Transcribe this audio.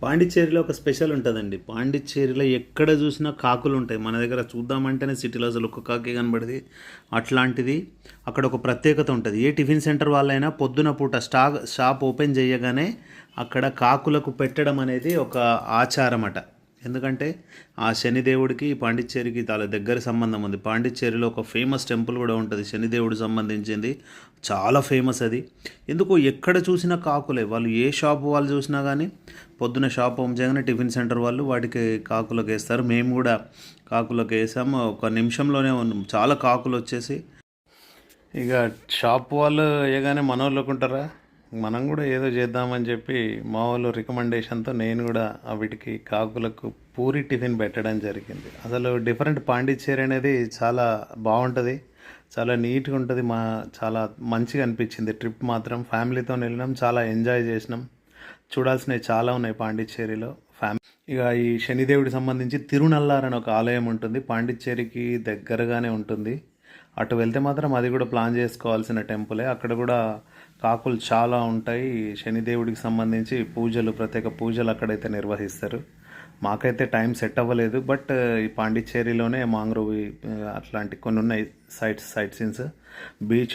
పాండిచ్చేరిలో ఒక స్పెషల్ ఉంటుందండి. పాండిచ్చేరిలో ఎక్కడ చూసినా కాకులు ఉంటాయి. మన దగ్గర చూద్దామంటేనే సిటీలో అసలు ఒక్క కాకి కనబడది. అట్లాంటిది అక్కడ ఒక ప్రత్యేకత ఉంటుంది. ఏ టిఫిన్ సెంటర్ వాళ్ళైనా పొద్దున పూట షాప్ ఓపెన్ చేయగానే అక్కడ కాకులకు పెట్టడం అనేది ఒక ఆచారం అట. ఎందుకంటే ఆ శనిదేవుడికి పాండిచ్చేరికి చాలా దగ్గర సంబంధం ఉంది. పాండిచ్చేరిలో ఒక ఫేమస్ టెంపుల్ కూడా ఉంటుంది, శనిదేవుడు సంబంధించింది. చాలా ఫేమస్ అది. ఎందుకో ఎక్కడ చూసినా కాకులే. వాళ్ళు ఏ షాప్ వాళ్ళు చూసినా కానీ పొద్దున షాప్ ఓపెన్ చేయగానే టిఫిన్ సెంటర్ వాళ్ళు వాటికి కాకులకు వేస్తారు. మేము కూడా కాకులకు వేసాము. ఒక నిమిషంలోనే ఉన్నాం, చాలా కాకులు వచ్చేసి. ఇక షాప్ వాళ్ళు వేయగానే మన వాళ్ళకు ఉంటారా, మనం కూడా ఏదో చేద్దామని చెప్పి మా వాళ్ళు రికమెండేషన్తో నేను కూడా వీటికి కాకులకు పూరి టిఫిన్ పెట్టడం జరిగింది. అసలు డిఫరెంట్ పాండిచ్చేరి అనేది చాలా బాగుంటుంది, చాలా నీట్గా ఉంటుంది. చాలా మంచిగా అనిపించింది. ట్రిప్ మాత్రం ఫ్యామిలీతో వెళ్ళినాం, చాలా ఎంజాయ్ చేసినాం. చూడాల్సినవి చాలా ఉన్నాయి పాండిచ్చేరిలో. ఇక ఈ శనిదేవుడికి సంబంధించి తిరునల్లార్ అని ఒక ఆలయం ఉంటుంది, పాండిచ్చేరికి దగ్గరగానే ఉంటుంది. అటు వెళ్తే మాత్రం అది కూడా ప్లాన్ చేసుకోవాల్సిన టెంపులే. అక్కడ కూడా కాకులు చాలా ఉంటాయి. శనిదేవుడికి సంబంధించి పూజలు, ప్రత్యేక పూజలు అక్కడైతే నిర్వహిస్తారు. మాకైతే టైం సెట్ అవ్వలేదు, బట్ ఈ పాండిచ్చేరిలోనే మాంగ్రోవి అట్లాంటి కొన్ని ఉన్నాయి సైట్ సీన్స్. బీచ్